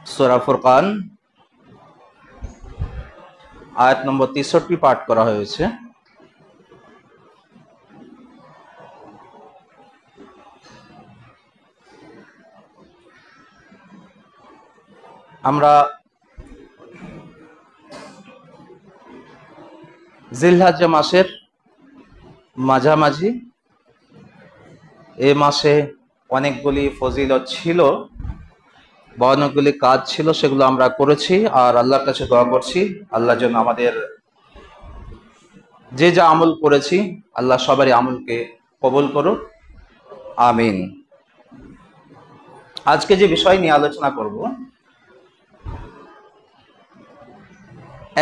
সূরা ফুরকান আয়াত নম্বর 63 পাঠ করা হয়েছে। আমরা জিলহজ মাসের মাঝামাঝি, এই মাসে অনেকগুলি ফজিলত ছিল বা অনেকগুলি কাজ ছিল, সেগুলো আমরা করেছি। আর আল্লাহর কাছে দোয়া করছি আল্লাহ যেন আমাদের যে যা আমল করেছি আল্লাহ সবারই আমলকে কবুল করুক, আমিন। আজকে যে বিষয় নিয়ে আলোচনা করব,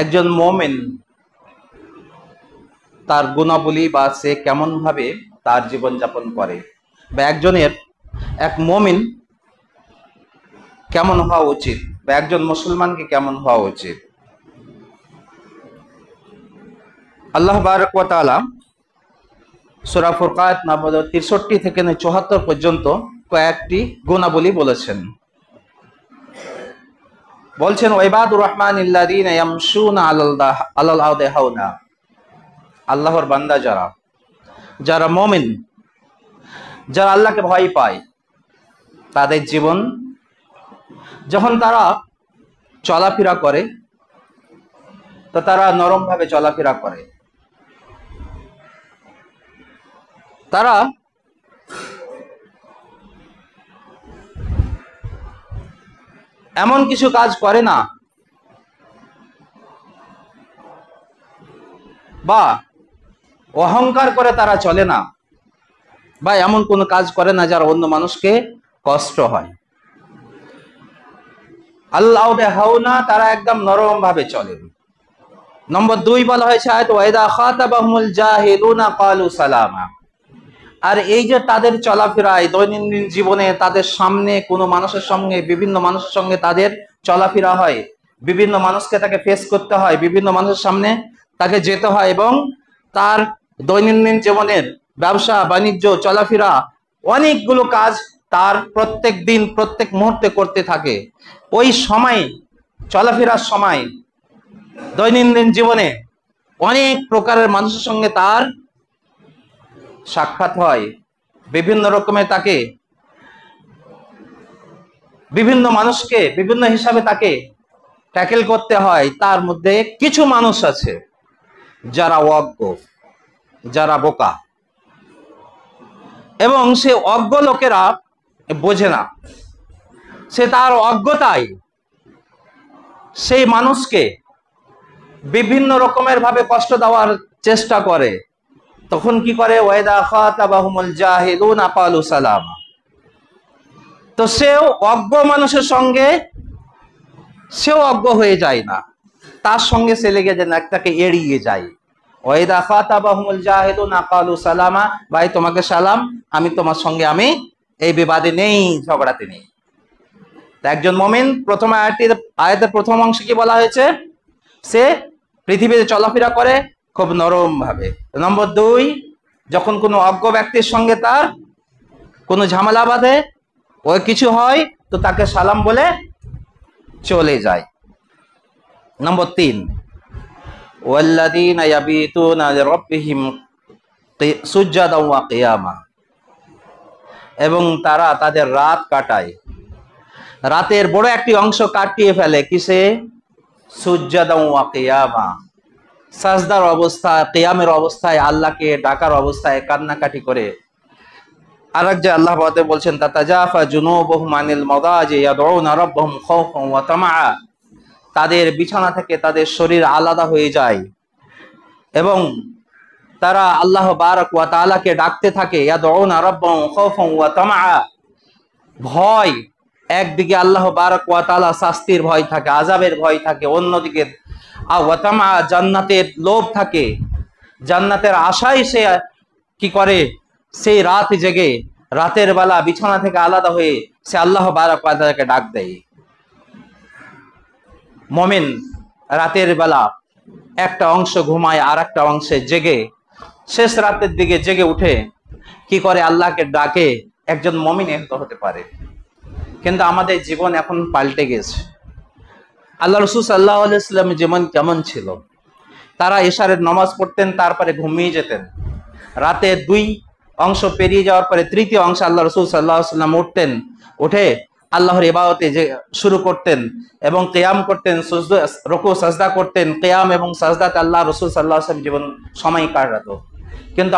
একজন মুমিন তার গুণাবলী বা সে কেমন ভাবে তার জীবন যাপন করে, বা এক মুমিন কেমন হওয়া উচিত, বা একজন মুসলমানকে কেমন হওয়া উচিত। আল্লাহ বারাক ওয়া তাআলা সূরা ফুরকান নম্বর 63 থেকে 74 পর্যন্ত কয়েকটি গুণাবলী বলেছেন। বলছেন, ওয়াইবাদুর রহমানিল্লাযীনা ইয়ামশুনা আলাল আরদি হাওনা। আল্লাহর বান্দা যারা মুমিন, যারা আল্লাহকে ভয় পায়, তাদের জীবন যখন তারা চলাফেরা করে তো তারা নরম ভাবে চলাফেরা করে। তারা এমন কিছু কাজ করে না বা অহংকার করে তারা চলে না, বা এমন কোনো কাজ করে না যারা অন্য মানুষকে কষ্ট হয়। আল্লাহ হাওনা, তারা একদম নরম ভাবে চলে। নম্বর 2 বলা হয়েছে আয়াত, ওয়াইদা খাতাবাহুমুল জাহিলুনা ক্বালু সালামা। আর এই যে তাদের চলাফেরায় দৈনন্দিন জীবনে তাদের সামনে কোনো মানুষের সঙ্গে, বিভিন্ন মানুষের সঙ্গে তাদের চলাফেরা হয়, বিভিন্ন মানুষকে তাকে ফেস করতে হয়, বিভিন্ন মানুষের সামনে তাকে যেতে হয়, এবং তার দৈনন্দিন জীবনের ব্যবসা বাণিজ্য চলাফেরা অনেকগুলো কাজ তার প্রত্যেক দিন প্রত্যেক মুহূর্তে করতে থাকে। ওই সময় চলাফেরার সময় দৈনন্দিন জীবনে অনেক প্রকারের মানুষের সঙ্গে তার সাক্ষাৎ হয়, বিভিন্ন রকমের তাকে বিভিন্ন মানুষকে বিভিন্ন হিসাবে তাকে ট্যাকেল করতে হয়। তার মধ্যে কিছু মানুষ আছে যারা অজ্ঞ, যারা বোকা, এবং সে অজ্ঞ লোকেরা বোঝে না, সে তার অজ্ঞতায় সেই মানুষকে বিভিন্ন রকমের ভাবে কষ্ট দেওয়ার চেষ্টা করে। তখন কি করে, ওয়াইদা খাতাবাহুমুল জাহিলুনা ক্বালু সালামা। তো সেও অজ্ঞ মানুষের সঙ্গে সেও অজ্ঞ হয়ে যায় না, তার সঙ্গে সে লেগে যায় না, তাকে এড়িয়ে যায়। ওয়াইদা খাতাবাহুমুল জাহিলুনা ক্বালু সালামা, ভাই তোমাকে সালাম, আমি তোমার সঙ্গে আমি এই বিবাদে নেই, ঝগড়াতে নেই। তা একজন মুমিন, প্রথম আয়াতের প্রথম অংশে কি বলা হয়েছে, সে পৃথিবীতে চলাফেরা করে খুব নরম ভাবে। নম্বর 2, যখন কোনো অজ্ঞ ব্যক্তির সঙ্গে তার কোনো ঝামেলা বাঁধে, ওই কিছু হয়, তো তাকে সালাম বলে চলে যায়। নম্বর 3, ওয়াল্লাযীনা ইয়াবিতুনা লিরাব্বিহিম সুজদান ওয়া কিয়ামা। এবং তারা তাদের রাত কাটায়, রাতের বড় একটি অংশ কাটিয়ে ফেলে কিসে, সুজদান ওয়া কিয়ামা, সাজদার অবস্থায়, কিয়ামের অবস্থায়, আল্লাহকে ডাকার অবস্থায় কান্নাকাটি করে। আরেক যে আল্লাহ বলছেন, তাতাজাফা জুনুবুহুম আনিল মাদাজি ইয়াদউনা রাব্বাহুম খাওফান ওয়া তামাআ। তাদের বিছানা থেকে তাদের শরীর আলাদা হয়ে যায় এবং তারা আল্লাহ বারাক ওয়া তাআলাকে ডাকতে থাকে, ইয়াদউনা রাব্বাহুম খাওফান ওয়া তামাআ। ভয়, একদিকে আল্লাহ বারাক ওয়া তাআলা শাস্তির ভয় থাকে, আযাবের ভয় থাকে, অন্যদিকে ওয়া তামাআ জান্নাতের লোভ থাকে, জান্নাতের আশায় সে কি করে, সেই রাত জেগে রাতের বেলা বিছানা থেকে আলাদা হয়ে সে আল্লাহ বারাক ওয়া তাআলাকে ডাক দেয়। মুমিন রাতের বেলা একটা অংশ ঘুমায়, আর একটা অংশে জেগে শেষ রাতের দিকে জেগে উঠে কি করে, আল্লাহকে ডাকে। একজন মুমিন হতে পারে। কিন্তু আমাদের জীবন এখন পাল্টে গেছে। আল্লাহ রাসূল সাল্লাল্লাহু আলাইহি ওয়াসাল্লামের জীবন কেমন ছিল? তারা ইশারের নামাজ পড়তেন, তারপরে ঘুমিয়ে যেতেন। রাতে 2 অংশ পেরিয়ে যাওয়ার পরে তৃতীয় অংশ আল্লাহ রাসূল সাল্লাল্লাহু আলাইহি ওয়াসাল্লাম উঠতেন, উঠে আল্লাহর ইবাদতে যে শুরু করতেন এবং কিয়াম করতেন, রুকু সাজদা করতেন। কিয়াম এবং সাজদাতে আল্লাহ রাসূল সাল্লাল্লাহু আলাইহি ওয়াসাল্লাম জীবন সময় কাটাতো। কিন্তু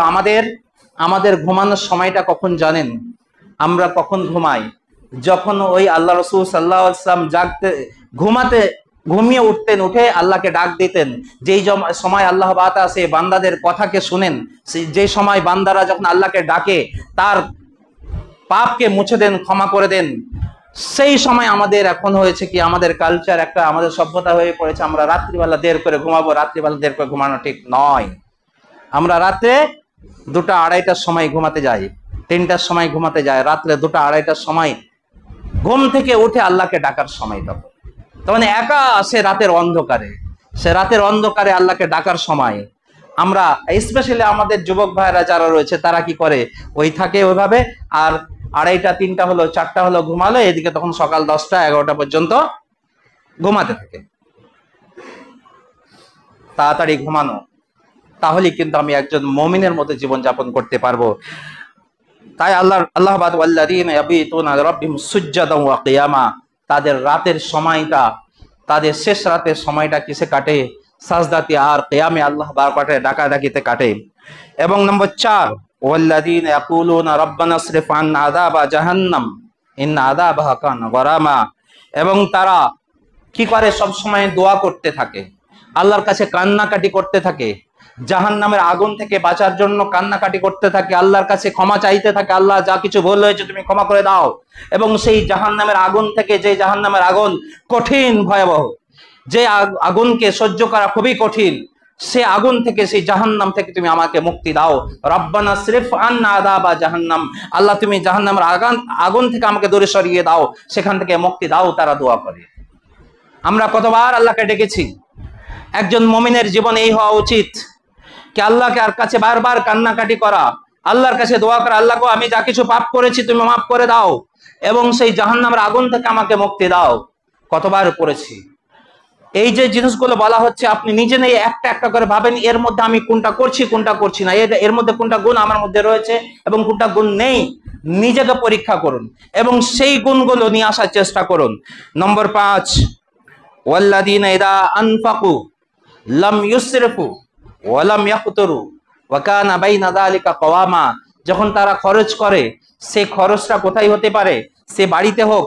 আমাদের ঘুমানোর সময়টা কখন জানেন? আমরা কখন ঘুমাই? যখন ওই আল্লাহ রাসূল সাল্লাল্লাহু আলাইহি ওয়াসাল্লাম ঘুমিয়ে উঠতেন, উঠে আল্লাহকে ডাক দিতেন। যেই সময় আল্লাহ বাতা সে বান্দাদের কথাকে শুনেন, যে সময় বান্দারা যখন আল্লাহকে ডাকে তার পাপকে মুছে দেন, ক্ষমা করে দেন। সেই সময় আমাদের এখন হয়েছে কি, আমাদের কালচার একটা, আমাদের সভ্যতা হয়ে পড়েছে আমরা রাত্রিবেলা দের করে ঘুমাবো। রাত্রিবেলা দের করে ঘুমানো ঠিক নয়। আমরা রাত্রে 2টা 2:30টার সময় ঘুমাতে যাই, 3টার সময় ঘুমাতে যাই। রাত্রে 2টা 2:30টার সময় ঘুম থেকে উঠে আল্লাহকে ডাকার সময়। তখন একা সে রাতের অন্ধকারে আল্লাহকে ডাকার সময়। আমরা স্পেশালি আমাদের যুবক ভাইরা যারা রয়েছে তারা কি করে, ওই থাকে ওইভাবে, আর 2:30 3টা হলো 4টা হলো ঘুমালো, এদিকে তখন সকাল 10টা 11টা পর্যন্ত ঘুমাতে থাকে। তাড়াতাড়ি ঘুমানো, তাহলে কিন্তু আমি একজন মুমিনের মতো জীবন যাপন করতে পারবো। তাই আল্লাহ ওয়াল্লাযীনা ইয়াবিতুনা লিরাব্বিহিম সুজদান ওয়া কিয়ামা, তাদের রাতের সময়টা, তাদের শেষ রাতের সময়টা কিসে কাটে? সাজদাতে আর কিয়ামে আল্লাহ বারকাতে ডাকাডাকিতে কাটে। এবং নম্বর 4, ওয়াল্লাযীনা ইয়াকুলুনা রাব্বানা ইসরিফ আন্না আযাবা জাহান্নাম ইন্না আযাবাহা কানা গরামা। এবং তারা কি করে? সব সময় দোয়া করতে থাকে, আল্লাহর কাছে কান্নাকাটি করতে থাকে, জাহান্নামের আগুন থেকে বাঁচার জন্য কান্নাকাটি করতে থাকে, আল্লাহর কাছে ক্ষমা চাইতে থাকে, আল্লাহ যা কিছু ভুল হয়েছে তুমি ক্ষমা করে দাও। এবং সেই জাহান্নামের আগুন থেকে, যে জাহান্নামের আগুন কঠিন ভয়াবহ, যে আগুনকে সহ্য করা খুবই কঠিন, সে আগুন থেকে, সেই জাহান্নাম থেকে তুমি আমাকে মুক্তি দাও। রব্বানা ইসরিফ আন্না আযাবা জাহান্নাম, আল্লাহ তুমি জাহান্নামের আগুন থেকে আমাকে দূরে সরিয়ে দাও, সেখান থেকে মুক্তি দাও। তারা দোয়া করে। আমরা কতবার আল্লাহকে ডেকেছি? একজন মুমিনের জীবন এই হওয়া উচিত কি আল্লাহকে আর কাছে বারবার কান্নাকাটি করা, আল্লাহর কাছে দোয়া করা, আল্লাহ গো আমি যা কিছু পাপ করেছি তুমি মাফ করে দাও এবং সেই জাহান্নামের আগুন থেকে আমাকে মুক্তি দাও। কতবার করেছি? এই যে জিনিসগুলো বলা হচ্ছে, আপনি নিজে নেই একটা একটা করে ভাবেন, এর মধ্যে আমি কোনটা করছি কোনটা করছি না, এর মধ্যে কোনটা গুণ আমার মধ্যে রয়েছে এবং কোনটা গুণ নেই। নিজেকে পরীক্ষা করুন এবং সেই গুণগুলো নিয়ে আসার চেষ্টা করুন। নম্বর 5, ওয়াল্লাযীনা ইযা আনফাকু লাম ইউসরিফু ওয়া লাম ইয়াকতুরু ওয়া কানা বাইনা যালিকা কওয়ামা। যখন তারা খরচ করে, সে খরচটা কোথায় হতে পারে? সে বাড়িতে হোক,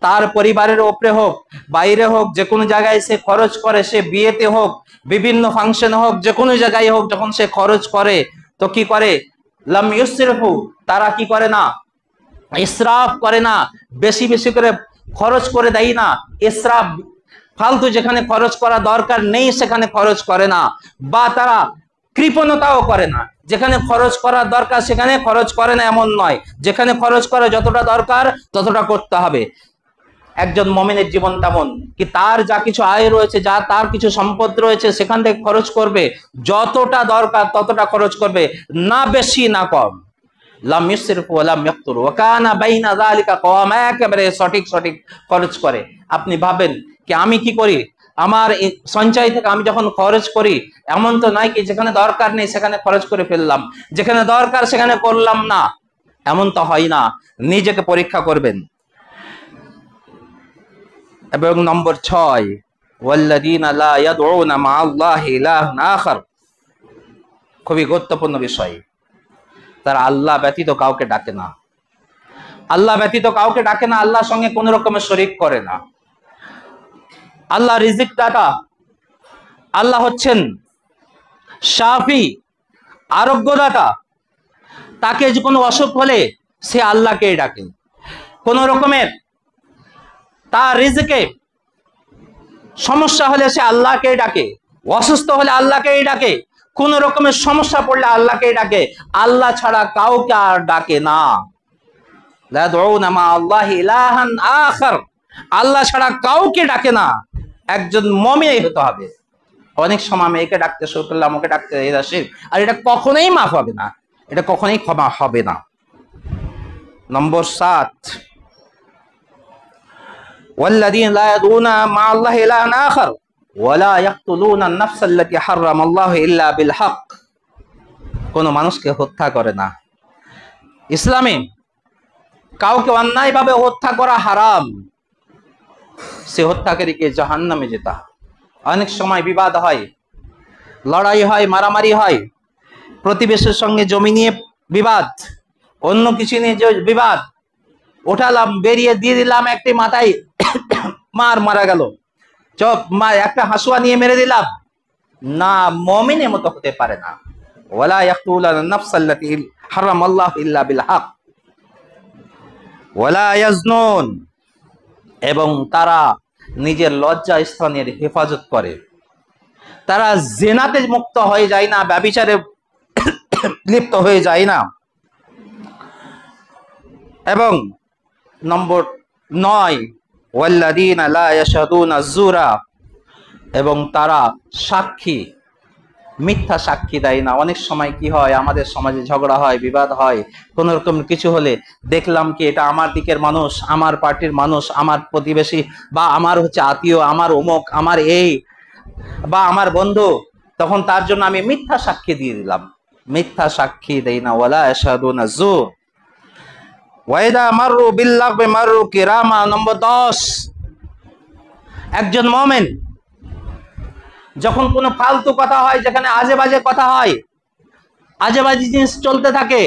তার পরিবারের উপরে হোক, বাইরে হোক, যে কোনো জায়গায় সে খরচ করে, সে বিয়েতে হোক, বিভিন্ন ফাংশনে হোক, যে কোনো জায়গায় হোক, যখন সে খরচ করে তো কি করে? লাম ইউসরিফু, তারা কি করে না? ইসরাফ করে না, বেশি বেশি করে খরচ করে দেয় না। ইসরাফ, ফালতু যেখানে খরচ করা দরকার নেই সেখানে খরচ করে না, বা তারা কৃপণতাও করে না। যেখানে খরচ করার দরকার সেখানে খরচ করে না এমন নয়, যেখানে খরচ করা যতটা দরকার ততটা করতে হবে। একজন মুমিনের জীবন তেমন কি, তার যা কিছু আয় রয়েছে, যা তার কিছু সম্পদ রয়েছে, সেখান থেকে খরচ করবে, যতটা দরকার ততটা খরচ করবে, না বেশি না কম। লাম ইউসরিফু ওয়া লাম ইয়াকতুরু ওয়া কানা বাইনা যালিকা কওয়ামা, একেবারে সঠিক খরচ করে। আপনি ভাবেন কি আমি কি করি? আমার সঞ্চয় থেকে আমি যখন খরচ করি, এমন তো নয় কি যেখানে দরকার নেই সেখানে খরচ করে ফেললাম, যেখানে দরকার সেখানে করলাম না, এমন তো হয় না। নিজেকে পরীক্ষা করবেন। এবং নম্বর 6, ওয়াল্লাযীনা লা ইয়াদউনা মা'আল্লাহি ইলাহান আখার, খুবই গুরুত্বপূর্ণ বিষয়। তারা আল্লাহ ব্যতীত কাউকে ডাকে না, আল্লাহ ব্যতীত কাউকে ডাকে না, আল্লাহর সঙ্গে কোন রকমের শরীক করে না। আল্লাহ রিজিক দাতা, আল্লাহ হচ্ছেন শাফি, আরোগ্যদাতা। তাকে যে কোনো অসুখ হলে সে আল্লাহকেই ডাকে। কোন রকমের তার রিজিকে সমস্যা হলে সে আল্লাহকেই ডাকে, অসুস্থ হলে আল্লাহকেই ডাকে, কোন রকমের সমস্যা পড়লে আল্লাহকেই ডাকে, আল্লাহ ছাড়া কাউকে আর ডাকে না। লা ইয়াদউনা মা'আল্লাহি ইলাহান আখার, আল্লাহ ছাড়া কাউকে ডাকে না। একজন মুমিন হতে হবে। অনেক সময় আমি একে ডাকতে শুরু করলাম, ওকে ডাকতে, এটা শিরক, আর এটা কখনোই মাফ হবে না, এটা কখনোই ক্ষমা হবে না। নম্বর 7, ওয়াল্লাযীনা লা ইয়াদউনা মা'আল্লাহি ইলাহান আখার ওয়া লা ইয়াকতুলুনা আন-নাফসা আল্লাতী হারামাল্লাহু ইল্লা বিল হক। কোন মানুষকে হত্যা করে না। ইসলামে কাউকে অন্যায়ভাবে হত্যা করা হারাম, সে হত্যাকারীকে জাহান্নামে যেতে হয়। অনেক সময় বিবাদ হয়, লড়াই হয়, মারামারি হয়, প্রতিবেশীর সঙ্গে জমি নিয়ে বিবাদ, অন্য কিছু নিয়ে বিবাদ, ওঠালাম বেরিয়ে দিয়ে দিলাম একটি মাথায় মারা গেল, চপ একটা হাসুয়া নিয়ে মেরে দিলাম, না, মুমিনের মতো হতে পারে না। ওয়ালা ইয়াকতুলুনা আন-নাফসা আল্লাতী হারামাল্লাহু ইল্লা বিল হক ওয়ালা ইয়াজনুন, এবং তারা নিজের লজ্জা স্থানের হেফাজত করে। তারা জিনাতে মুক্ত হয়ে যায় না, ব্যভিচারে লিপ্ত হয়ে যায় না। এবং নম্বর 9, ওয়াল্লাযীনা লা ইয়াশহাদুনা আয-যুরা, এবং তারা সাক্ষী, মিথ্যা সাক্ষী দেয় না। অনেক সময় কি হয়, আমাদের সমাজে ঝগড়া হয়, বিবাদ হয়, কোন রকম কিছু হলে দেখলাম কি এটা আমার দিকের মানুষ, আমার পার্টির মানুষ, আমার প্রতিবেশী, বা আমার হচ্ছে আত্মীয়, আমার অমুক, আমার এই, বা আমার বন্ধু, তখন তার জন্য আমি মিথ্যা সাক্ষী দিয়ে দিলাম। মিথ্যা সাক্ষী দেই না। ওয়ালা ইয়াশহাদুনা আয-যুর ওয়া ইযা মাররু বিল লাগবি মাররু কিরামা। নম্বর 10, একজন মুমিন যখন কোনো ফালতু কথা হয়, যেখানে আজে বাজে কথা হয়, আজে বাজে জিনিস চলতে থাকে,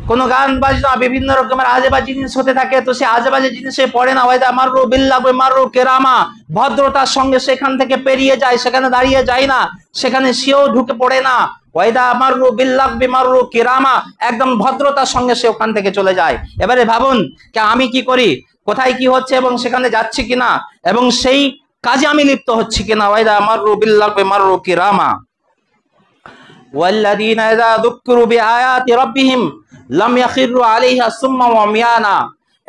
কোনো গান বাজনা, বিভিন্ন রকমের আজে বাজে জিনিস হতে থাকে, তো সে আজে বাজে জিনিসে পড়ে না। ওয়াইদা মাররু বিল্লাহি মাররু কিরামা, ভদ্রতার সঙ্গে সেখান থেকে পেরিয়ে যায়, সেখানে দাঁড়িয়ে যায় না, সেখানে সেও ঢুকে পড়ে না। ওয়াইদা মাররু বিল্লাহি মাররু কিরামা, একদম ভদ্রতার সঙ্গে সে ওখান থেকে চলে যায়। এবারে ভাবুন আমি কি করি, কোথায় কি হচ্ছে এবং সেখানে যাচ্ছি কিনা, এবং সেই কাজে আমি লিপ্ত হচ্ছি কিনা। ওয়াইদা মাররু বিল্লাহি মাররু কিরামা ওয়াল্লাযীনা ইযা যুক্কিরু বিআয়াতি রাব্বিহিম লাম ইয়াখিরু আলাইহা সুম্মা ওয়া মিয়ানা,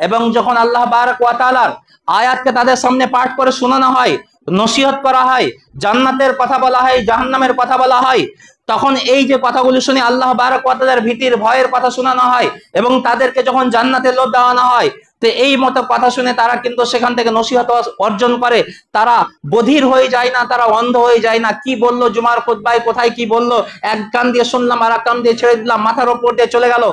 এবং যখন আল্লাহ বারাক ওয়া তাআলার আয়াতকে তাদের সামনে পাঠ করে শোনানো হয়, নসিহত করা হয়, জান্নাতের কথা বলা হয়, জাহান্নামের কথা বলা হয়, তখন এই যে কথাগুলো শুনে আল্লাহ বারাক ওয়া তাআলার ভীতির ভয়ের কথা শোনানো হয়, এবং তাদেরকে যখন জান্নাতের লোভ দেওয়ানো হয়, তো এই মতো কথা শুনে তারা কিন্তু সেখান থেকে নসিহত অর্জন করে। তারা বধির হয়ে যায় না, তারা অন্ধ হয়ে যায় না। কি বললো জুমার খুতবায়, কোথায় কি বললো, এক কান দিয়ে শুনলাম আর এক কান দিয়ে ছেড়ে দিলাম, মাথার উপর দিয়ে চলে গেল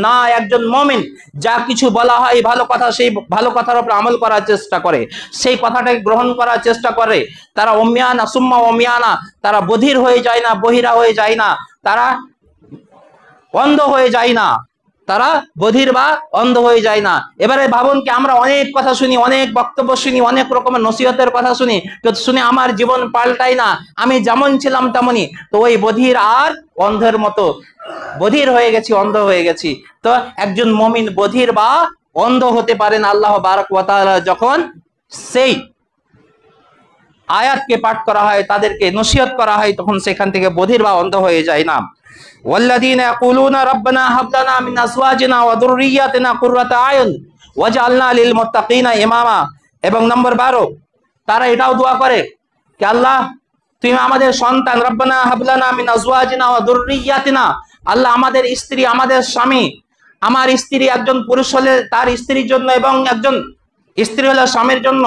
না। একজন মুমিন যা কিছু বলা হয় ভালো কথা, সেই ভালো কথার উপর আমল করার চেষ্টা করে, সেই কথাটাকে গ্রহণ করার চেষ্টা করে। তারা উমিয়ানা সুম্মা উমিয়ানা, তারা বধির হয়ে যায় না, বহিরা হয়ে যায় না, তারা অন্ধ হয়ে যায় না, তারা বধির বা অন্ধ হয়ে যায় না। এবারে ভাবুন কি আমরা অনেক কথা শুনি, অনেক বক্তব্য শুনি, অনেক রকমের নসিহতের কথা শুনি, তো শুনে আমার জীবন পাল্টাই না, আমি যেমন ছিলাম তেমনই, তো ওই বধির আর অন্ধের মতো বধির হয়ে গেছি, অন্ধ হয়ে গেছি। তো একজন মুমিন বধির বা অন্ধ হতে পারেন আল্লাহ বারাক ওয়া তাআলা যখন সেই আয়াতকে পাঠ করা হয়, তাদেরকে নসিহত করা হয়, তখন সেখান থেকে বধির বা অন্ধ হয়ে যায় না। ওয়াল্লাযীনা ইয়াকুলুনা রাব্বানা হাব লানা মিন আজওয়াজিনা ওয়া যুররিয়্যাতিনা কুররাতা আয়ুন ওয়াজআলনা লিল মুত্তাকিনা ইমামা। এবং নম্বর 12, তারা এটাও দোয়া করে যে আল্লাহ তুমি আমাদের সন্তান, রাব্বানা হাব লানা মিন আজওয়াজিনা ওয়া যুররিয়্যাতিনা, আল্লাহ আমাদের স্ত্রী, আমাদের স্বামী, আমার স্ত্রী একজন পুরুষ হলে তার স্ত্রীর জন্য, এবং একজন স্ত্রী হলে স্বামীর জন্য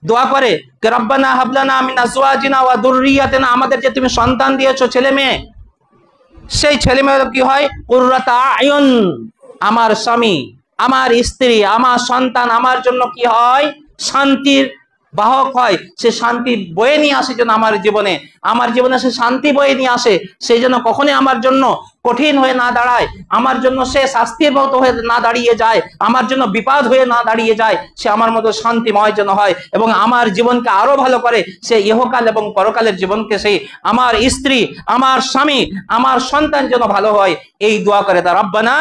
দোয়া করে যে রাব্বানা হাব লানা মিন আজওয়াজিনা ওয়া যুররিয়্যাতিনা, আমাদের যে তুমি সন্তান দিয়েছো, ছেলে মেয়ে, সেই ছেলে মেয়ে কি হয়, কুররাতা আয়ুন, আমার স্বামী, আমার স্ত্রী, আমার সন্তান আমার জন্য কি হয়, শান্তির বাহক হয়। সে শান্তি বয়ে নিয়ে আসে যেন আমার জীবনে সে শান্তি বয়ে নিয়ে আসে, সেই জন্য কখনোই আমার জন্য কঠিন হয়ে না দাঁড়ায়, আমার জন্য সে শাস্তির মতো হয়ে না দাঁড়িয়ে যায়, আমার জন্য বিপদ হয়ে না দাঁড়িয়ে যায়, সে আমার মতো শান্তিময় যেন হয়, এবং আমার জীবনকে আরো ভালো করে, সে ইহকাল এবং পরকালের জীবনকে সেই আমার স্ত্রী, আমার স্বামী, আমার সন্তান যেন ভালো হয়, এই দোয়া করে তারা রব্বানা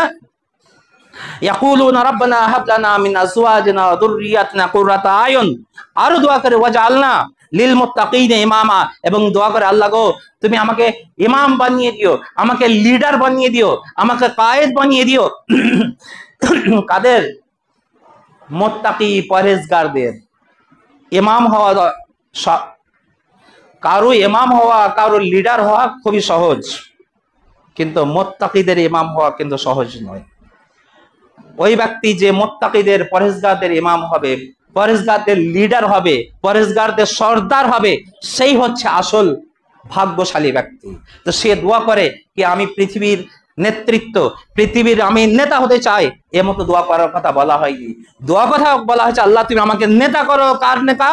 ইয়াকুলুনা রাব্বানা হাব লানা মিন আজওয়াজিনা ওয়া যুররিয়্যাতিনা কুররাতা আয়ুন। আরো দোয়া করে ওয়াজআলনা লিল মুত্তাকিনা ইমামা, এবং দোয়া করে আল্লাহ গো তুমি আমাকে ইমাম বানিয়ে দিও, আমাকে লিডার বানিয়ে দিও, আমাকে কায়েদ বানিয়ে দিও। কাদের? মুত্তাকি পরহেজগারদের। ইমাম হওয়া, কারো ইমাম হওয়া, কারো লিডার হওয়া খুবই সহজ, কিন্তু মুত্তাকিদের ইমাম হওয়া কিন্তু সহজ নয়। ওই ব্যক্তি যে মুত্তাকিদের পরহেজগারদের ইমাম হবে, পরেশগারদের লিডার হবে, পরেশগারদের সর্দার হবে, সেই হচ্ছে আসল ভাগ্যশালী ব্যক্তি। তো সে দোয়া করে কি আমি পৃথিবীর নেতৃত্ব, পৃথিবীর আমি নেতা হতে চাই, এমতো দোয়া করার কথা বলা হয়নি। দোয়া কথা বলা হয়েছে আল্লাহ তুমি আমাকে নেতা করো। কার নেতা?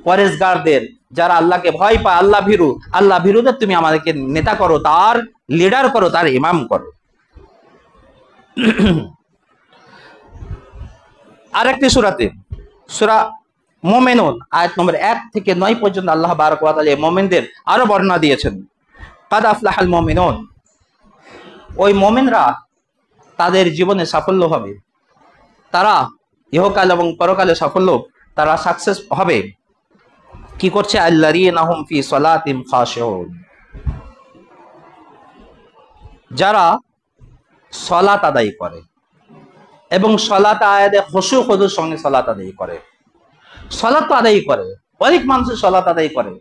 পরেশগারদের, যারা আল্লাহকে ভয় পায়, আল্লাহ ভীরু, আল্লাহ ভীরুদের তুমি আমাদেরকে নেতা করো, তার লিডার করো, তার ইমাম করো। আরেকটি সূরাতে, সূরা মুমিনুন আয়াত নম্বর 1 থেকে 9 পর্যন্ত আল্লাহ বারাক ওয়া তাআলা মুমিনদের আরো বর্ণনা দিয়েছেন। কাদ আফলাহাল মুমিনুন, ওই মুমিনরা তাদের জীবনে সাফল্য হবে, তারা ইহকাল এবং পরকালে সাফল্য, তারা সাকসেস হবে। কি করছে? আল্লাযীনা হুম ফি সালাতিহিম খাশিউন, যারা সালাত আদায় করে এবং সালাত আয়াতে খুশু খুদুর সঙ্গে সালাত আদায় করে। সালাত আদায় করে, অনেক মানুষ সালাত আদায় করে,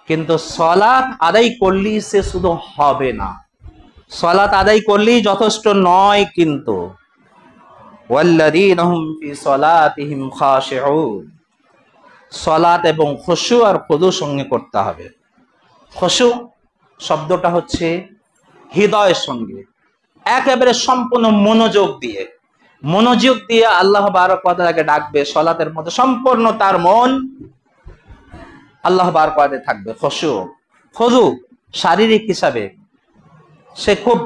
কিন্তু সালাত আদায় করলেই সে শুধু হবে না, সালাত আদায় করলেই যথেষ্ট নয়। কিন্তু ওয়াল্লাযীনা হুম ফি সালাতিহিম খাশিউন, সালাত এবং খুশু আর খুদুর সঙ্গে করতে হবে। খুশু শব্দটা হচ্ছে হৃদয়ের সঙ্গে, একেবারে সম্পূর্ণ মনোযোগ দিয়ে আল্লাহ বারাক ওয়া তাআলাকে ডাকবে। সালাতের মধ্যে সম্পূর্ণ তার মন আল্লাহ বারাক ওয়া তাআলাতে থাকবে। খুশু, খুদু শারীরিক হিসাবে সে খুব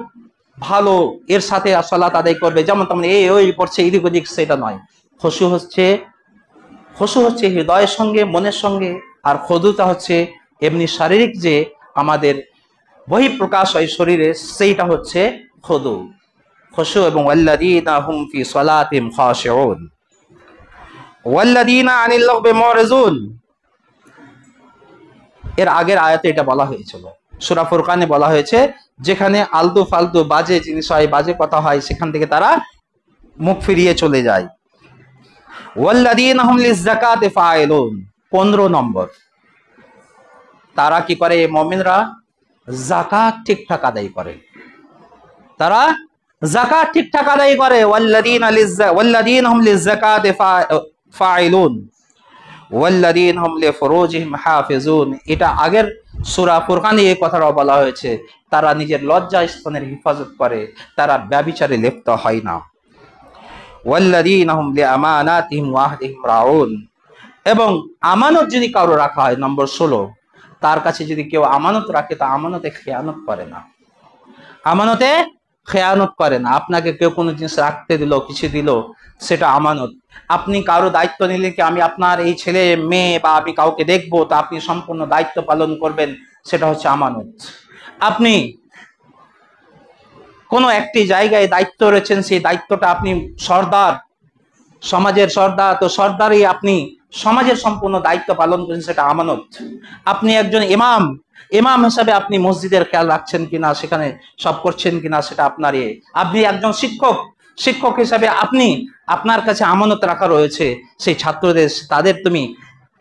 ভালো এর সাথে সালাত আদায় করবে, যেমন তেমন এই ওই পড়ছে এদিক ওদিক, সেটা নয়। খুশু হচ্ছে হৃদয়ের সঙ্গে, মনের সঙ্গে। আর খুদুটা হচ্ছে এমনি শারীরিক, যে আমাদের বহিঃপ্রকাশ হয় শরীরে, সেইটা হচ্ছে খুদু। খুশু এবং ওয়াল্লাযীনা হুম ফি সালাতিহিম খাশিউন ওয়াল্লাযীনা আনিল লাগবি মুরিজুন, এর আগের আয়াতে এটা বলা হয়েছিল। সূরা ফুরকানে বলা হয়েছে যেখানে আলতু ফালতু বাজে জিনিস হয়, বাজে কথা হয়, সেখান থেকে তারা মুখ ফিরিয়ে চলে যায়। ওয়াল্লাযীনা হুম লিয-যাকাতি ফাইলুন, 15 নম্বর, তারা কি করে? মুমিনরা যাকাত ঠিকঠাক আদায় করে, তারা যাকাত ঠিকঠাক আদায় করে। ওয়াল্লাযীনা হুম লিয-যাকাতি ফাইলুন ওয়াল্লাযীনা হুম লিফুরুজিহিম হাফিজুন, এটা আগের সূরা ফুরকানে এই কথাটা বলা হয়েছে। তারা নিজের লজ্জা স্থানের হেফাজত করে, তারা ব্যভিচারে লিপ্ত হয় না। ওয়াল্লাযীনা হুম লিআমানাতিহিম ওয়া আহদিহিম রাউন, এবং আমানত যদি কারো রাখা হয়, নম্বর 16, তার কাছে যদি কেউ আমানত রাখে, তা আমানতে খেয়ানত করে না, আমানতে খেয়ানত করে না। আপনাকে কেউ কোনো জিনিস রাখতে দিল, কিছু দিল, সেটা আমানত। আপনি কারো দায়িত্ব নিলে কি আমি আপনার এই ছেলে মেয়ে বা আমি কাউকে দেখবো, তা আপনি সম্পূর্ণ দায়িত্ব পালন করবেন, সেটা হচ্ছে আমানত। আপনি কোনো একটি জায়গায় দায়িত্ব রয়েছেন, সেই দায়িত্বটা আপনি সর্দার, সমাজের সর্দার, তো সর্দারই আপনি সমাজের সম্পূর্ণ দায়িত্ব পালন করেন, সেটা আমানত। আপনি একজন ইমাম হিসাবে আপনি মসজিদের খেয়াল রাখছেন কিনা, সেখানে সব করছেন কিনা, সেটা আপনার আপনি একজন শিক্ষক হিসাবে আপনি, আপনার কাছে আমানত রাখা রয়েছে সেই ছাত্রদের, তাদের তুমি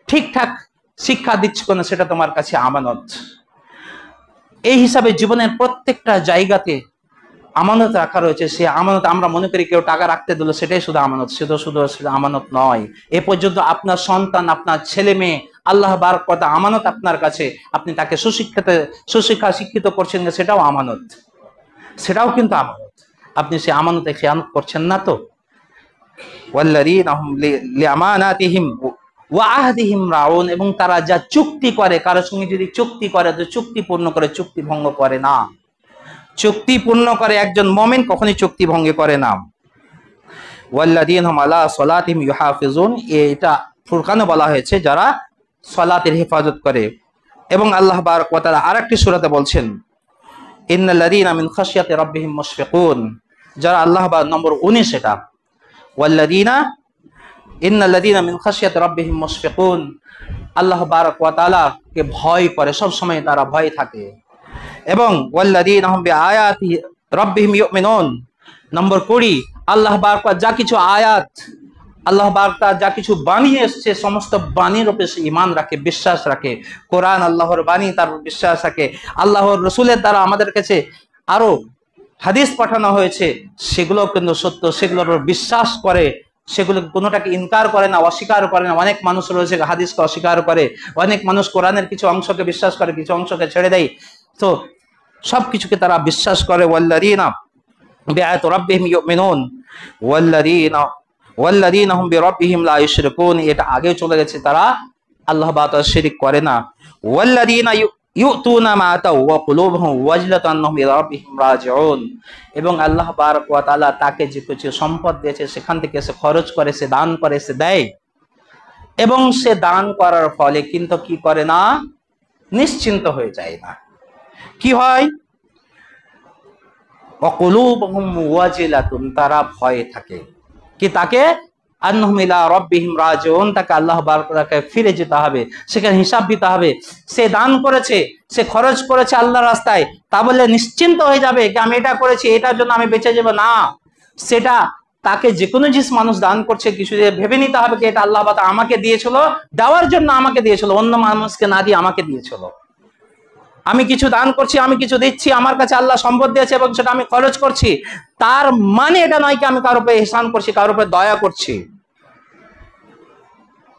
ঠিকঠাক শিক্ষা দিচ্ছ কিনা, সেটা তোমার কাছে আমানত। এই হিসাবে জীবনের প্রত্যেকটা জায়গাতে আমানত রাখা রয়েছে। সে আমানত আমরা মনে করি কেউ টাকা রাখতে দিল সেটাই শুধু আমানত, শুধু আমানত নয়। এ পর্যন্ত আপনার সন্তান, আপনার ছেলে মেয়ে, আল্লাহ বারাক ওয়া তাআলা আমানত আপনার কাছে, আপনি তাকে শিক্ষিত করছেন, সেটাও আমানত, সেটাও কিন্তু আমানত। আপনি সে আমানতে খেয়ানত করছেন না তো? ওয়াল্লাযীনা হুম লিআমানাতিহিম ওয়া আহদিহিম রাউন, এবং তারা যা চুক্তি করে, কারোর সঙ্গে যদি চুক্তি করে তো চুক্তি পূর্ণ করে, চুক্তি ভঙ্গ করে না। চুক্তি পূর্ণ করে, একজন মুমিন কখনোই চুক্তি ভঙ্গ করে না। ওয়াল্লাযীনা হুম আলা সালাতিহিম ইউহাফিজুন, এটা ফুরকানে বলা হয়েছে যারা সালাতের হেফাজত করে। এবং আল্লাহ বারাক ওয়া তাআলা আরেকটি সূরাতে বলছেন ইন্নাল্লাযীনা মিন খাশিয়াতি রাব্বিহিম মুশফিকুন, যারা আল্লাহ নম্বর 19 এটা, ইন্নাল্লাযীনা মিন খাশিয়াতি রাব্বিহিম মুশফিকুন, আল্লাহ বারাক ওয়া তাআলা কে ভয় করে, সব সময় তারা ভয় থাকে। এবং ওয়াল্লাযীনা হুম বিআয়াতি রাব্বিহিম ইউমিনুন, নম্বর 20, আল্লাহ বারাক ওয়া যা কিছু আয়াত, আল্লাহ বারাক তাআলা যা কিছু বাণী এসেছে, সমস্ত বাণীর উপরে সে ঈমান রাখে, বিশ্বাস রাখে। কোরআন আল্লাহর বাণী, তার বিশ্বাস রাখে। আল্লাহর রাসূলের দ্বারা আমাদের কাছে আরো হাদিস পাঠানো হয়েছে, সেগুলো কিন্তু সত্য, সেগুলোর উপর বিশ্বাস করে। সেগুলো কোনোটাকে ইনকার করে না, অস্বীকার করে না। অনেক মানুষ রয়েছে হাদিসকে অস্বীকার করে, অনেক মানুষ কোরআনের কিছু অংশকে বিশ্বাস করে, কিছু অংশকে ছেড়ে দেয়। তো সবকিছুকে তারা বিশ্বাস করে। ওয়াল্লাযীনা বিআয়াতি রাব্বিহিম ইউমিনুন ওয়াল্লাযীনা হুম বিরাব্বিহিম লা ইউশরিকুন। এটা আগেও চলে গেছে, তারা আল্লাহ বাতাস শিরিক করে না। ওয়াল্লাযীনা ইউতুনা মা আতাউ ওয়া কুলুবুহুম ওয়াজলাতুন আন্নাহুম ইলা রাব্বিহিম রাজিউন। এবং আল্লাহ পাক ওয়া তাআলা তাকে যে কিছু সম্পদ দিয়েছে সেখান থেকে সে খরচ করে, সে দান করে, সে দেয়। এবং সে দান করার ফলে কিন্তু কি করে না, নিশ্চিন্ত হয়ে যায় না। কি হয়? ওয়া কুলুবুহুম ওয়াজিলাতুন, তারা ভয়ে থাকে। কি তাকে? আন্নাহুম ইলা রাব্বিহিম রাজিউন, তাকে আল্লাহ পাকে ফিরে যেতে হবে, সেখানে হিসাব দিতে হবে। সে দান করেছে, সে খরচ করেছে আল্লাহর রাস্তায়, তা বলে নিশ্চিন্ত হয়ে যাবে কি আমি এটা করেছি, এটার জন্য আমি বেঁচে যাব না। সেটা তাকে যে কোনো জিনিস মানুষ দান করছে, কিছু ভেবে নিতে হবে কি এটা আল্লাহ পাক আমাকে দিয়েছিল, দেওয়ার জন্য আমাকে দিয়েছিল, অন্য মানুষকে না দিয়ে আমাকে দিয়েছিল। আমি কিছু দান করছি, আমি কিছু দিচ্ছি, আমার কাছে আল্লাহ সম্পদ দিয়েছে এবং সেটা আমি খরচ করছি, তার মানে এটা নয় কি আমি কারোর উপরে ইহসান করছি, কারোর উপরে দয়া করছি।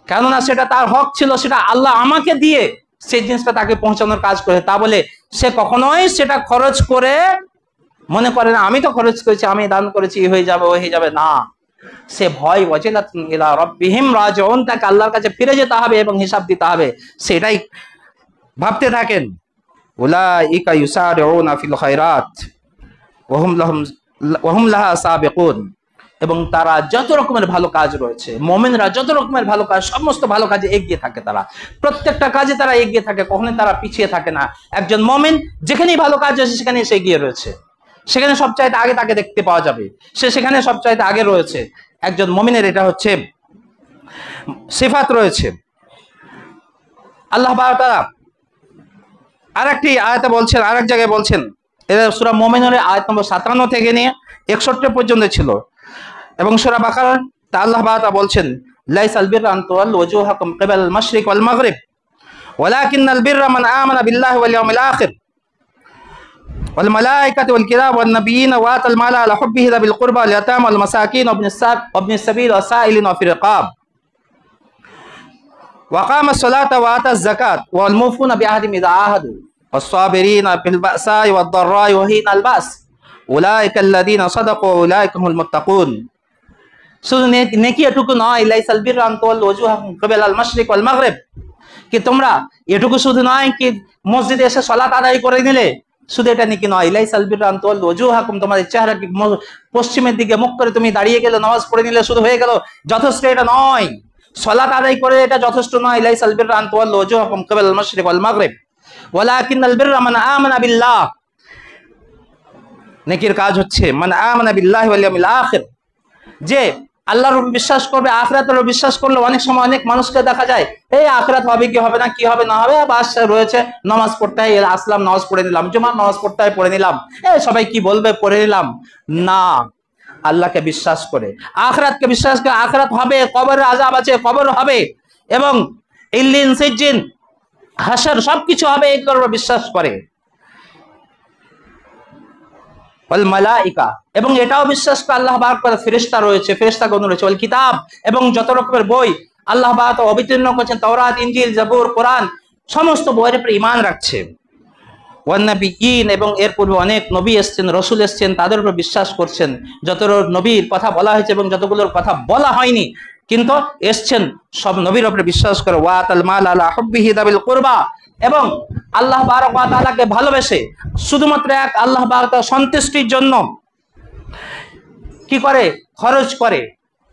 কেননা সেটা তার হক ছিল, সেটা আল্লাহ আমাকে দিয়ে সেই জিনিসটা তাকে পৌঁছানোর কাজ করে। তা বলে সে কখনোই সেটা খরচ করে মনে করে না আমি তো খরচ করেছি, আমি দান করেছি, হয়ে যাবে, ও হয়ে যাবে না। সে ভয়, ওয়াজিলাতুন ইলা রাব্বিহিম রাজিউন, তাকে আল্লাহর কাছে ফিরে যেতে হবে এবং হিসাব দিতে হবে, সেটাই ভাবতে থাকেন। উলাইকা ইউসারিউনা ফিল খায়রাত ওয়া হুম লাহা সাবিকুন। এবং তারা যত রকমের ভালো কাজ রয়েছে, মুমিনরা যত রকমের ভালো কাজ, সমস্ত ভালো কাজে এগিয়ে থাকে, তারা প্রত্যেকটা কাজে তারা এগিয়ে থাকে, কখনোই তারা পিছিয়ে থাকে না। একজন মুমিন যেখানেই ভালো কাজ আছে সেখানে সে এগিয়ে রয়েছে, সেখানে সবচাইতে আগে তাকে দেখতে পাওয়া যাবে, সে সেখানে সবচাইতে আগে রয়েছে। একজন মুমিনের এটা হচ্ছে সিফাত রয়েছে। আল্লাহ তাআলা আরেকটি আয়াতে বলছেন, আরেক জায়গায় বলছেন, এটা সূরা মুমিনের আয়াত নম্বর 57 থেকে নিয়ে 61 পর্যন্ত ছিল। এবং সূরা বাকারা তা আল্লাহ তাআলা বলছেন, লাইসাল বিররা আন তুওয়াল্লু ওয়াজুহাকুম কিবালাল মাশরিক ওয়াল মাগরিব ওয়ালাকিন্নাল বিররা মান আমানা বিল্লাহি ওয়াল ইয়াউমিল আখির ওয়াল মালাইকাতি ওয়াল কিরাম ওয়ান নাবিয়্যিনা ওয়া আতাল মালা আলা হুব্বিহি যাবিল কুরবা ওয়াল ইয়াতামা ওয়াল মাসাকিন ওয়াবনিস সাবিল ওয়াসাইলিন ওয়া ফির রিকাব ওয়া কামাস সালাতা ওয়া আতাজ যাকাত ওয়াল মুফুনা বিআহদিহিম ইযা আহাদু ওয়াস-সাবিরিনা ফিল বাসাই ওয়াদ দাররাই ওয়া হিনাল বাস উলাইকা আল্লাযীনা সাদাকু ওয়া উলাইকা হুমুল মুত্তাকুন। শুধু নেকি এটুকু নয়, লাইসাল বিররা আন তুওয়াল্লু ওয়াজুহাকুম কিবালাল মাশরিক ওয়াল মাগরিব, কি তোমরা এটুকু শুধু নয় কি মসজিদে এসে সালাত আদায় করে নিলে, শুধু এটা নেকি নয়। লাইসাল বিররা আন তুওয়াল্লু ওয়াজুহাকুম, তোমাদের চেহারাকে পশ্চিমের দিকে মুখ করে তুমি দাঁড়িয়ে গেলে, নামাজ পড়ে নিলে শুধু হয়ে গেল, যথেষ্ট এটা নয়। সালাত আদায় করে এটা যথেষ্ট নয়। লাইসাল বিররা আন তুওয়াল্লু ওয়াজুহাকুম কিবালাল মাশরিক ওয়াল মাগরিব ওয়ালাকিন্নাল বিররা মান আমানা বিল্লাহ। নেকির কাজ হচ্ছে মান আমানা বিল্লাহি ওয়াল ইয়াউমিল আখির, যে আল্লাহর উপর বিশ্বাস করবে, আখিরাতের উপর বিশ্বাস করলে। অনেক সময় অনেক মানুষকে দেখা যায় এই আখিরাত হবে কি হবে না, কি হবে না হবে, বাস রয়েছে, নামাজ পড়তে হয় আসলাম, নামাজ পড়ে নিলাম, জুমার নামাজ পড়তে হয় পড়ে নিলাম, সবাই কি বলবে পড়ে নিলাম। না, আল্লাহকে বিশ্বাস করে, আখিরাতকে বিশ্বাস করে, আখিরাত হবে, কবরের আযাব আছে, কবর হবে, এবং ইল্লিন সিজ্জিন হাসর সবকিছু হবে, এগুলোর উপর বিশ্বাস করে। ওয়াল মালাইকা, এবং এটাও বিশ্বাস করে আল্লাহ পাক করে ফেরেশতা রয়েছে, ফেরেশতাগণ রয়েছে। ওয়াল কিতাব, এবং যত রকমের বই আল্লাহ পাক অবতীর্ণ করেছেন, তাওরাত, ইনজিল, জাবুর, কোরআন, সমস্ত বইয়ের উপর ঈমান রাখছে। ওয়ান নাবিয়্যিন, এবং এর পূর্বে অনেক নবী এসেছেন, রাসূল এসেছেন, তাদের উপর বিশ্বাস করছেন। যত নবীর কথা বলা হয়েছে এবং যতগুলোর কথা বলা হয়নি কিন্তু এসেছেন, সব নবীর উপরে বিশ্বাস করে। ওয়া আতাল মাল আলা হুব্বিহি যাবিল কুরবা, এবং আল্লাহ পাক ওয়া তাআলাকে ভালোবেসে শুধুমাত্র এক আল্লাহ পাক সন্তুষ্টির জন্য কি করে, খরচ করে।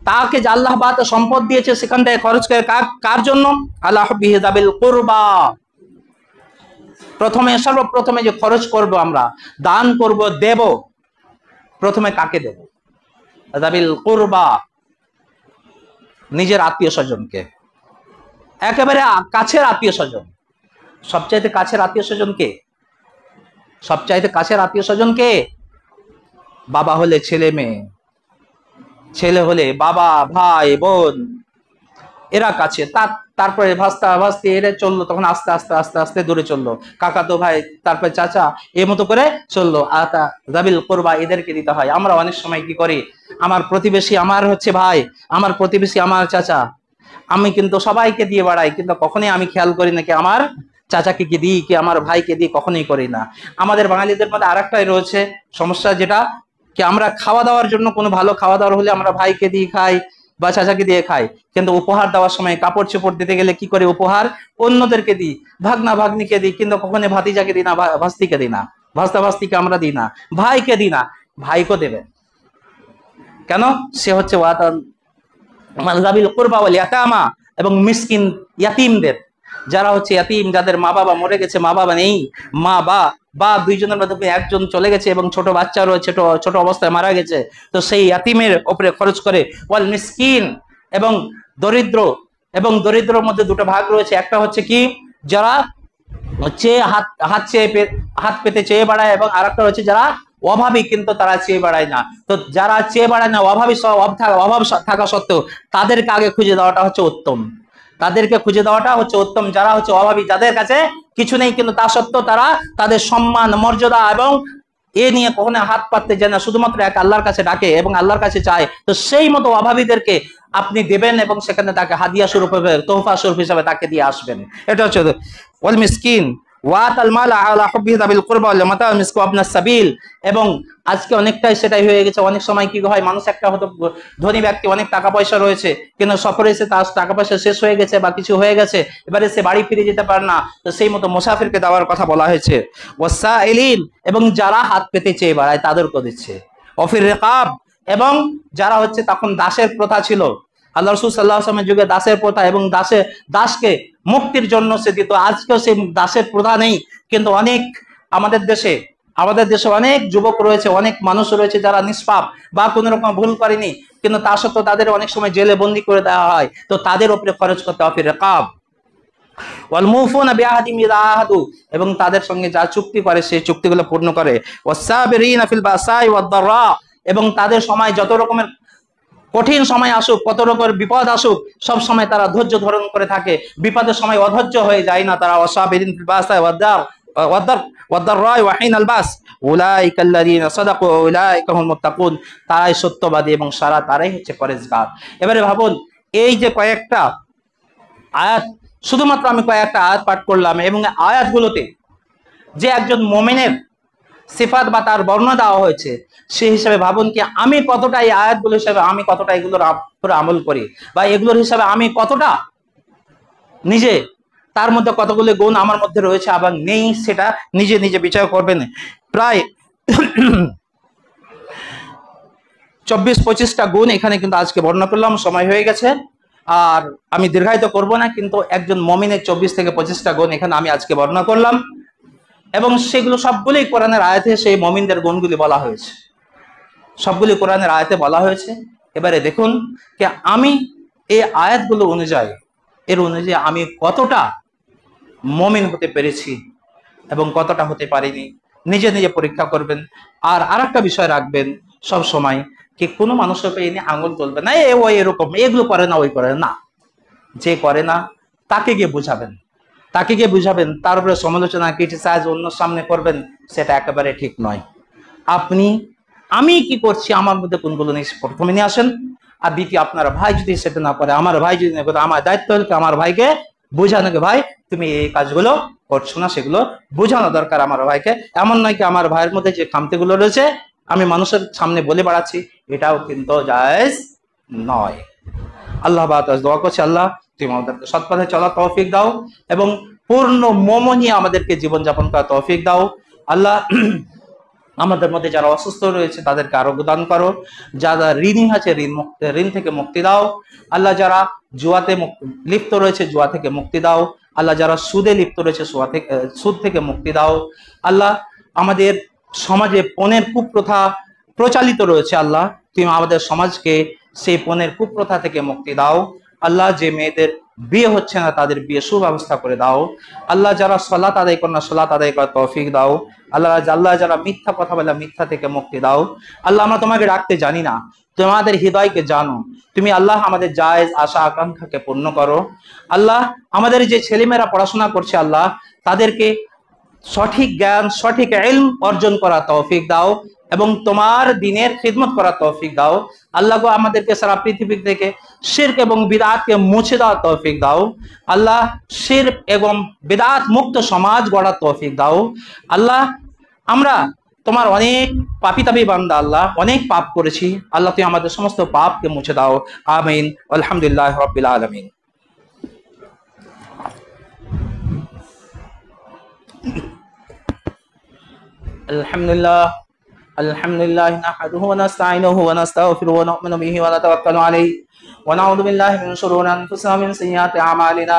তাকে যে আল্লাহ পাক সম্পদ দিয়েছে সেখান থেকে খরচ করে, কার জন্য? আলা হুব্বিহি যাবিল কুরবা। প্রথমে, সর্বপ্রথমে যে খরচ করব, আমরা দান করব, দেব, প্রথমে কাকে দেব? যাবিল কুরবা, নিজের আত্মীয় স্বজনকে, একেবারে কাছের আত্মীয় স্বজন। সবচাইতে কাছের আত্মীয় স্বজন কে? সবচাইতে কাছের আত্মীয় স্বজন কে? বাবা হলে ছেলে মেয়ে, ছেলে হলে বাবা, ভাই, বোন, এরা কাছে। তারপরে ভাস্তা ভাস্তি, এরা চললো, তখন আস্তে আস্তে আস্তে আস্তে দূরে চললো, কাকাতো ভাই, তারপরে চাচা, এর মতো করে চললো। আতা যাবিল কুরবা, এদেরকে দিতে হয়। আমরা অনেক সময় কি করি, আমার প্রতিবেশী আমার হচ্ছে ভাই, আমার প্রতিবেশী আমার চাচা, আমি কিন্তু সবাইকে দিয়ে বাড়াই, কিন্তু কখনোই আমি খেয়াল করি না কি আমার চাচাকে কি দিই, কি আমার ভাইকে দিই, কখনোই করি না। আমাদের বাঙালিদের মধ্যে আরেকটাই রয়েছে সমস্যা, যেটা কি আমরা খাওয়া দাওয়ার জন্য কোনো ভালো খাওয়া দাওয়ার হলে আমরা ভাইকে দিয়ে খাই বা চাচাকে দিয়ে খাই, কিন্তু উপহার দেওয়ার সময় কাপড় চোপড় দিতে গেলে কি করে উপহার অন্যদেরকে দিই, ভাগনা ভাগ্নিকে দিই, কিন্তু কখনো ভাতিজাকে দিই না, ভাস্তিকে দিই না, ভাস্তা ভাস্তিকে আমরা দিই না, ভাইকে দিই না। ভাইকে দেবে কেন? সে হচ্ছে মাযহাবিল কুরবা ওয়াল ইয়াতামা, এবং মিসকিন ইয়াতিমদের, যারা হচ্ছে ইয়াতিম, যাদের মা বাবা মরে গেছে, মা বাবা নেই, মা বা দুইজনের মধ্যে একজন চলে গেছে এবং ছোট বাচ্চারও ছোট অবস্থায় মারা গেছে, তো সেই ইয়াতিমের উপরে খরচ করে। ওয়াল মিসকিন, এবং দরিদ্র, এবং দরিদ্রের মধ্যে দুটো ভাগ রয়েছে, একটা হচ্ছে কি যারা চেয়ে হাত পেতে চেয়ে বাড়ায়, এবং আরেকটা হচ্ছে যারা অভাবী কিন্তু তারা চেয়ে বাড়ায় না। তো যারা চেয়ে বাড়ায় না, অভাবী অভাব থাকা সত্ত্বেও তাদেরকে আগে খুঁজে দেওয়াটা হচ্ছে উত্তম, তাদেরকে খুঁজে দেওয়াটা হচ্ছে উত্তম। যারা হচ্ছে অভাবী, যাদের কাছে কিছু নেই কিন্তু তা সত্ত্বেও তারা তাদের সম্মান মর্যাদা এবং এ নিয়ে কখনো হাত পাততে যায় না, শুধুমাত্র এক আল্লাহর কাছে ডাকে এবং আল্লাহর কাছে চায়, তো সেই মতো অভাবীদেরকে আপনি দেবেন এবং সেখানে তাকে হাদিয়া স্বরূপ হবে, তোহফা স্বরূপ হিসাবে তাকে দিয়ে আসবেন। এটা হচ্ছে ওয়াল মিসকিন ওয়াতাল মালা আলা হুব্বিহি যাবিল কুরবা ওয়াল মাতা মিসকু আবনাস সাবিল। এবং আজকে অনেকটাই সেটাই হয়ে গেছে। অনেক সময় কি হয়, মানুষ একটা হয়তো ধনী ব্যক্তি, অনেক টাকা পয়সা রয়েছে, কিন্তু সফরে এসে তার টাকা পয়সা শেষ হয়ে গেছে বা কিছু হয়ে গেছে, এবারে সে বাড়ি ফিরে যেতে পারে না, তো সেই মতো মুসাফিরকে দেওয়ার কথা বলা হয়েছে। ওয়াসাইলিন, এবং যারা হাত পেতে চেয়ে বেড়ায় তাদেরকে দিচ্ছে। অফির রিকাব, এবং যারা হচ্ছে তখন দাসের প্রথা ছিল, আল্লাহ রাসূল সাল্লাল্লাহু আলাইহি ওয়াসাল্লামের যুগে দাসের প্রথা, এবং দাসকে মুক্তির জন্য সে দিত। আজকেও সেই দাসের প্রথা নেই, কিন্তু অনেক আমাদের দেশে অনেক যুবক রয়েছে, অনেক মানুষ রয়েছে যারা নিষ্পাপ বা কোনো রকম ভুল করেনি, কিন্তু তা সত্ত্বেও তাদের অনেক সময় জেলে বন্দি করে দেওয়া হয়, তো তাদের উপরে খরচ করতে হবে রিকাব। ওয়াল মুফুনা বিআহদিহিম ইযা আহাদু, এবং তাদের সঙ্গে যা চুক্তি করে সেই চুক্তিগুলো পূর্ণ করে। ওয়াস-সাবিরিনা ফিল বাসাই ওয়াদ-দাররা, এবং তাদের সময় যত রকমের কঠিন সময় আসুক, কত রকমের বিপদ আসুক, সব সময় তারা ধৈর্য ধারণ করে থাকে, বিপদের সময় অধৈর্য হয়ে যায় না তারা। ওয়াস-সাবিরিন ফিল বাসাই ওয়াদ-দাররা ওয়া হিনাল বাস উলাইকা আল্লাযীনা সাদাকু ওয়া উলাইকা হুমুল মুত্তাকুন, তারাই সত্যবাদী এবং তারাই হচ্ছে পরেজগার। এবারে ভাবুন, এই যে কয়েকটা আয়াত, শুধুমাত্র আমি কয়েকটা আয়াত পাঠ করলাম, এবং আয়াতগুলোতে যে একজন মুমিনের সিফাত বা তার বর্ণনা দেওয়া হয়েছে, সেই হিসাবে ভাবুন কি আমি কতটা এই আয়াতগুলো হিসাবে আমি কতটা এগুলোর উপরে আমল করি, বা এগুলোর হিসাবে আমি কতটা নিজে, তার মধ্যে কতগুলো গুণ আমার মধ্যে রয়েছে আবার নেই, সেটা নিজে নিজে বিচার করবেন। প্রায় 24-25টা গুণ এখানে কিন্তু আজকে বর্ণনা করলাম, সময় হয়ে গেছে আর আমি দীর্ঘায়িত করব না, কিন্তু একজন মুমিনের 24 থেকে 25টা গুণ এখানে আমি আজকে বর্ণনা করলাম, এবং সেগুলো সবগুলোই কোরআনের আয়াতে সেই মুমিনদের গুণগুলি বলা হয়েছে, সবগুলি কোরআনের আয়াতে বলা হয়েছে। এবারে দেখুন যে আমি এই আয়াতগুলো অনুযায়ী আমি কতটা মুমিন হতে পেরেছি এবং কতটা হতে পারিনি, নিজে নিজে পরীক্ষা করবেন। আর আরেকটা বিষয় রাখবেন সব সময়, কি কোনো মানুষের উপরে এনে আঙুল তুলবে না, ও এরকম, এগুলো করে না, ওই করে না, যে করে না তাকে গিয়ে বুঝাবেন, তার উপরে সমালোচনা ক্রিটিসাইজ অন্য সামনে করবেন, সেটা একেবারে ঠিক নয়। আমি কি করছি, আমার মধ্যে কোনগুলো নেই, প্রথমে নিয়ে আসেন। আর দ্বিতীয়, আপনার ভাই যদি সেটা না করে, আমার ভাই যদি না করে, আমার দায়িত্ব হল আমার ভাইকে বোঝানো, ভাই তুমি এই কাজগুলো করছো না, সেগুলো বোঝানো দরকার আমার ভাইকে। এমন নয় কি আমার ভাইয়ের মধ্যে যে খামতিগুলো রয়েছে আমি মানুষের সামনে বলে বেড়াচ্ছি, এটাও কিন্তু জায়েজ নয়। আল্লাহ দোয়া করছি, আল্লাহ তুমি আমাদেরকে সৎ পথে চলার তৌফিক দাও এবং পূর্ণ মুমিন নিয়ে আমাদেরকে জীবনযাপন করার তৌফিক দাও। আল্লাহ আমাদের মধ্যে যারা অসুস্থ রয়েছে তাদেরকে আরোগ্য দান করো, যারা ঋণী আছে ঋণ থেকে মুক্তি দাও। আল্লাহ যারা জুয়াতে লিপ্ত রয়েছে জুয়া থেকে মুক্তি দাও। আল্লাহ যারা সুদে লিপ্ত রয়েছে সুদ থেকে মুক্তি দাও। আল্লাহ আমাদের সমাজে পণের কুপ্রথা প্রচালিত রয়েছে, আল্লাহ তুমি আমাদের সমাজকে সেই পণের কুপ্রথা থেকে মুক্তি দাও। আল্লাহ যে মেয়েদের বিয়ে হচ্ছে না তাদের বিয়ে সুব্যবস্থা করে দাও। আল্লাহ যারা সালাত আদায় করে না সালাত আদায় করার তৌফিক দাও। আল্লাহ যারা মিথ্যা কথা বলে মিথ্যা থেকে মুক্তি দাও। আল্লাহ আমরা তোমাকে রাখতে জানি না, তোমাদের হৃদয়কে জানো, তুমি আল্লাহ আমাদের জায়েজ আশা আকাঙ্ক্ষাকে পূর্ণ করো। আল্লাহ আমাদের যে ছেলেমেয়েরা পড়াশোনা করছে আল্লাহ তাদেরকে সঠিক জ্ঞান সঠিক ইলম অর্জন করা তৌফিক দাও এবং তোমার দ্বীনের খিদমত করার তৌফিক দাও। আল্লাহ গো, আমাদেরকে সারা পৃথিবী থেকে শিরক এবং বিদআতকে মুছে দেওয়ার তৌফিক দাও। আল্লাহ, শিরক এবং বিদআত মুক্ত সমাজ গড়ার তৌফিক দাও। আল্লাহ, আমরা তোমার অনেক পাপী তাপী বান্দা, আল্লাহ অনেক পাপ করেছি, আল্লাহ তুমি আমাদের সমস্ত পাপকে মুছে দাও। আমিন। আলহামদুলিল্লাহ রাব্বিল আলামিন। আলহামদুলিল্লাহ আলহামদুলিল্লাহ নাহমাদুহু ওয়া নাস্তাঈনুহু ওয়া নাস্তাগফিরুহু ওয়া নু'মিনু বিহি ওয়া নাতাওয়াক্কালু আলাইহি ওয়া নাউযু বিল্লাহি মিন শুরুরি আনফুসিনা ওয়া মিন sayyiati a'malina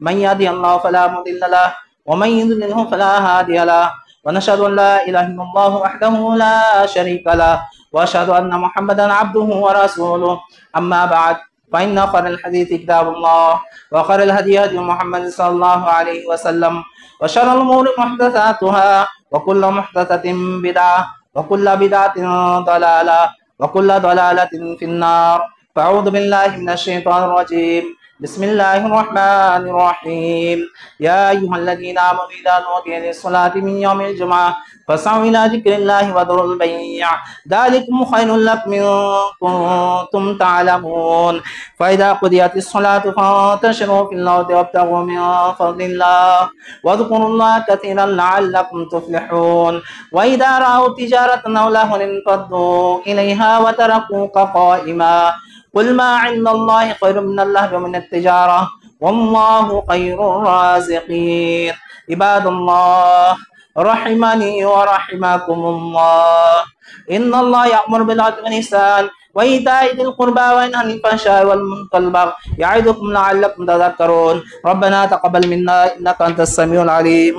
man yahdihillahu fala mudilla lahu wa man yudlilhu fala hadiya lahu wa nashhadu an la ilaha illallah wahdahu la sharika lahu wa ashhadu anna Muhammadan 'abduhu wa rasuluhu. Amma ba'd, fa inna khayral hadithi kitabullah wa khayral hadi hadi Muhammad sallallahu alaihi wasallam wa sharral umuri muhdatsatuha wa kullu muhdatsatin bid'ah wa kullu bid'atin dalalah wa kullu dalalatin finnar. A'udzu billahi minasy syaithanir rajim. Bismillahir rahmanir rahim. Ya ayyuhalladzina amanu idza nudiya lis-salati min yaumil jumu'ah fas'au ila dzikrillahi wa dharul bay'. Dzalikum khairul lakum in kuntum ta'lamun. Fa idza qudiyatis salatu fantashiru fil ardi wabtaghu min fadlillah wa dhkurullaha katiran la'allakum tuflihun. Wa idza ra'aw tijaratan aw lahwan infaddu ilayha wa tarakuka qa'ima. قل ما عند الله خير من اللهو ومن التجارة والله خير الرازقين. عباد الله رحمني ورحمكم الله، إن الله يأمر بالعدل والإحسان وإيتاء ذي القربى وينهى عن الفحشاء والمنكر والبغي يعظكم لعلكم تذكرون. ربنا تقبل منا إنك أنت السميع العليم.